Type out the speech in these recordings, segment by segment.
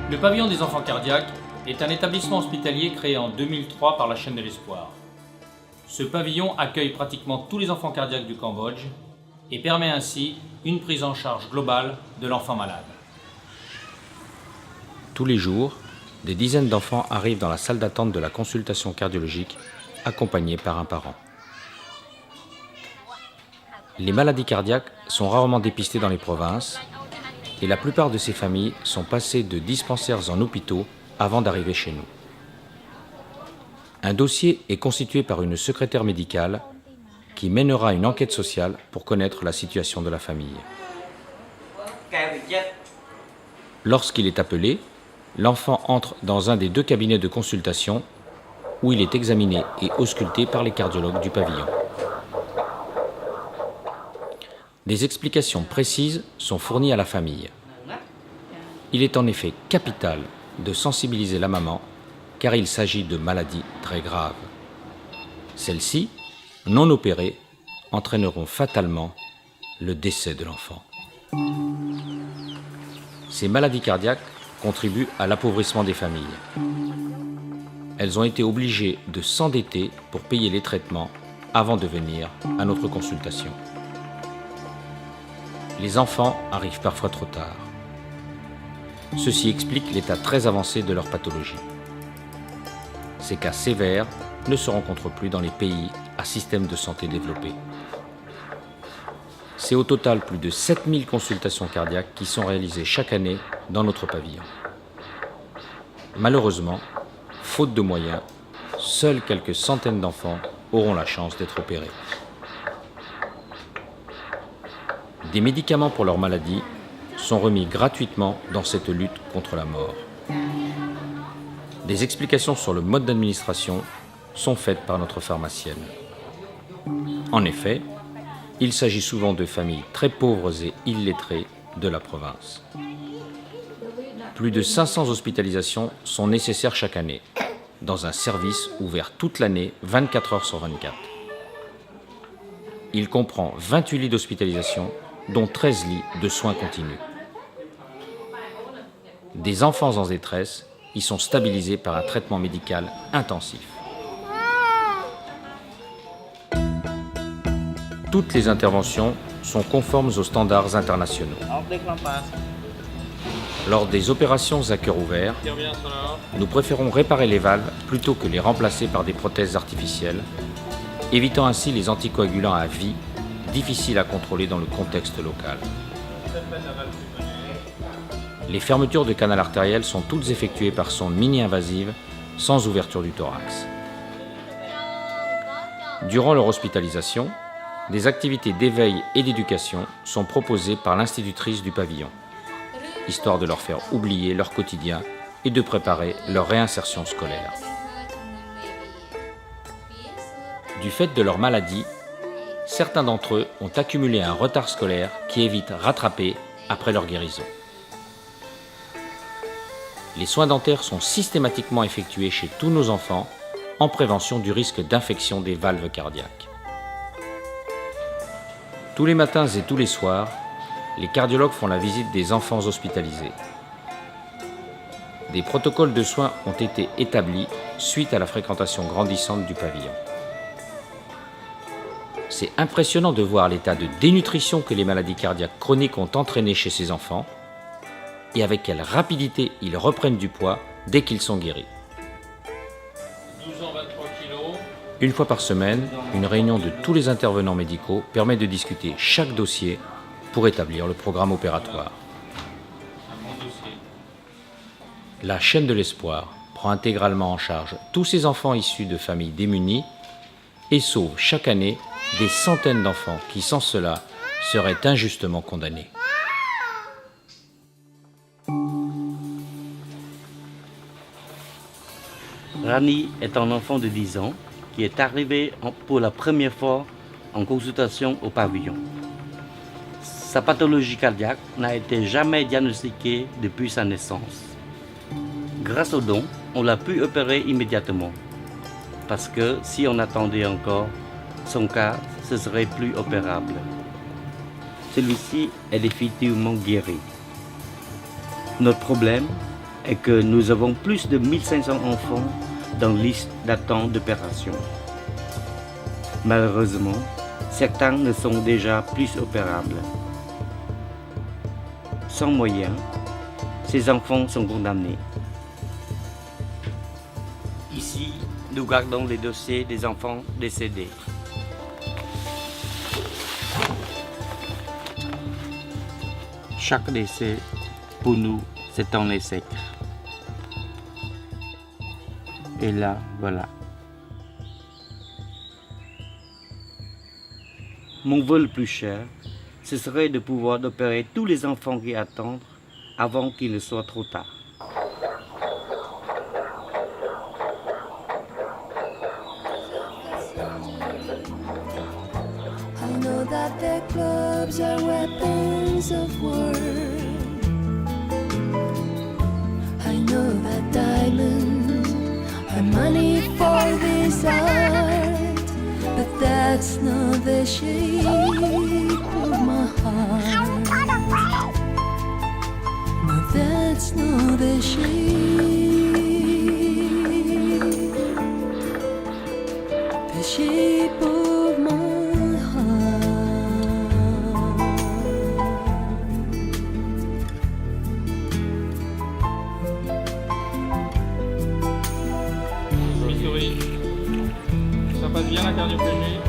Le pavillon des enfants cardiaques est un établissement hospitalier créé en 2003 par la chaîne de l'Espoir. Ce pavillon accueille pratiquement tous les enfants cardiaques du Cambodge et permet ainsi une prise en charge globale de l'enfant malade. Tous les jours, des dizaines d'enfants arrivent dans la salle d'attente de la consultation cardiologique, accompagnés par un parent. Les maladies cardiaques sont rarement dépistées dans les provinces et la plupart de ces familles sont passées de dispensaires en hôpitaux avant d'arriver chez nous. Un dossier est constitué par une secrétaire médicale qui mènera une enquête sociale pour connaître la situation de la famille. Lorsqu'il est appelé, l'enfant entre dans un des 2 cabinets de consultation où il est examiné et ausculté par les cardiologues du pavillon. Des explications précises sont fournies à la famille. Il est en effet capital de sensibiliser la maman car il s'agit de maladies très graves. Celles-ci, non opérées, entraîneront fatalement le décès de l'enfant. Ces maladies cardiaques contribuent à l'appauvrissement des familles. Elles ont été obligées de s'endetter pour payer les traitements avant de venir à notre consultation. Les enfants arrivent parfois trop tard. Ceci explique l'état très avancé de leur pathologie. Ces cas sévères ne se rencontrent plus dans les pays à système de santé développé. C'est au total plus de 7000 consultations cardiaques qui sont réalisées chaque année dans notre pavillon. Malheureusement, faute de moyens, seules quelques centaines d'enfants auront la chance d'être opérés. Des médicaments pour leur maladie sont remis gratuitement dans cette lutte contre la mort. Des explications sur le mode d'administration sont faites par notre pharmacienne. En effet, il s'agit souvent de familles très pauvres et illettrées de la province. Plus de 500 hospitalisations sont nécessaires chaque année, dans un service ouvert toute l'année, 24 heures sur 24. Il comprend 28 lits d'hospitalisation, dont 13 lits de soins continus. Des enfants en détresse y sont stabilisés par un traitement médical intensif. Toutes les interventions sont conformes aux standards internationaux. Lors des opérations à cœur ouvert, nous préférons réparer les valves plutôt que les remplacer par des prothèses artificielles, évitant ainsi les anticoagulants à vie, difficiles à contrôler dans le contexte local. Les fermetures de canal artériel sont toutes effectuées par sonde mini-invasive, sans ouverture du thorax. Durant leur hospitalisation, des activités d'éveil et d'éducation sont proposées par l'institutrice du pavillon, histoire de leur faire oublier leur quotidien et de préparer leur réinsertion scolaire. Du fait de leur maladie, certains d'entre eux ont accumulé un retard scolaire qui est vite rattrapé après leur guérison. Les soins dentaires sont systématiquement effectués chez tous nos enfants en prévention du risque d'infection des valves cardiaques. Tous les matins et tous les soirs, les cardiologues font la visite des enfants hospitalisés. Des protocoles de soins ont été établis suite à la fréquentation grandissante du pavillon. C'est impressionnant de voir l'état de dénutrition que les maladies cardiaques chroniques ont entraîné chez ces enfants et avec quelle rapidité ils reprennent du poids dès qu'ils sont guéris. 12 ans, 23 kilos. Une fois par semaine, une réunion de tous les intervenants médicaux permet de discuter chaque dossier pour établir le programme opératoire. La chaîne de l'Espoir prend intégralement en charge tous ces enfants issus de familles démunies et sauve chaque année des centaines d'enfants qui, sans cela, seraient injustement condamnés. Rani est un enfant de 10 ans qui est arrivé pour la première fois en consultation au pavillon. Sa pathologie cardiaque n'a été jamais diagnostiquée depuis sa naissance. Grâce au don, on l'a pu opérer immédiatement. Parce que si on attendait encore, son cas ne serait plus opérable. Celui-ci est définitivement guéri. Notre problème est que nous avons plus de 1500 enfants dans la liste d'attente d'opération. Malheureusement, certains ne sont déjà plus opérables. Sans moyens, ces enfants sont condamnés. Ici, nous gardons les dossiers des enfants décédés. Chaque décès, pour nous, c'est un essai. Et là, voilà. Mon vœu le plus cher, ce serait de pouvoir opérer tous les enfants qui attendent avant qu'il ne soit trop tard. I know that their clubs are weapons of war. I know that diamonds are money for this art, but that's not the shape of my heart. No, that's not the shape of my heart. Missouri. Ça passe bien la cardioplégie?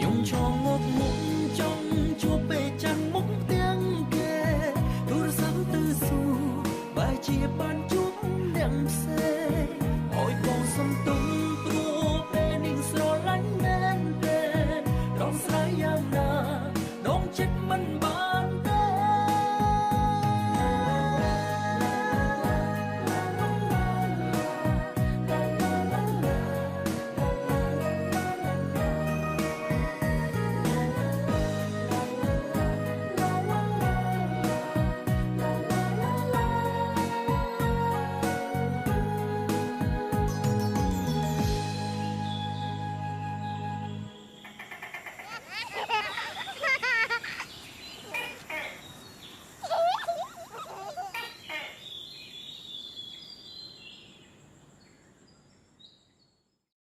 Dùng cho ngột ngụm trong chùa bề chẳng mốc tiếng kề tôi sắm tư su bài chia ban chút nhậm xe hỏi con sông tung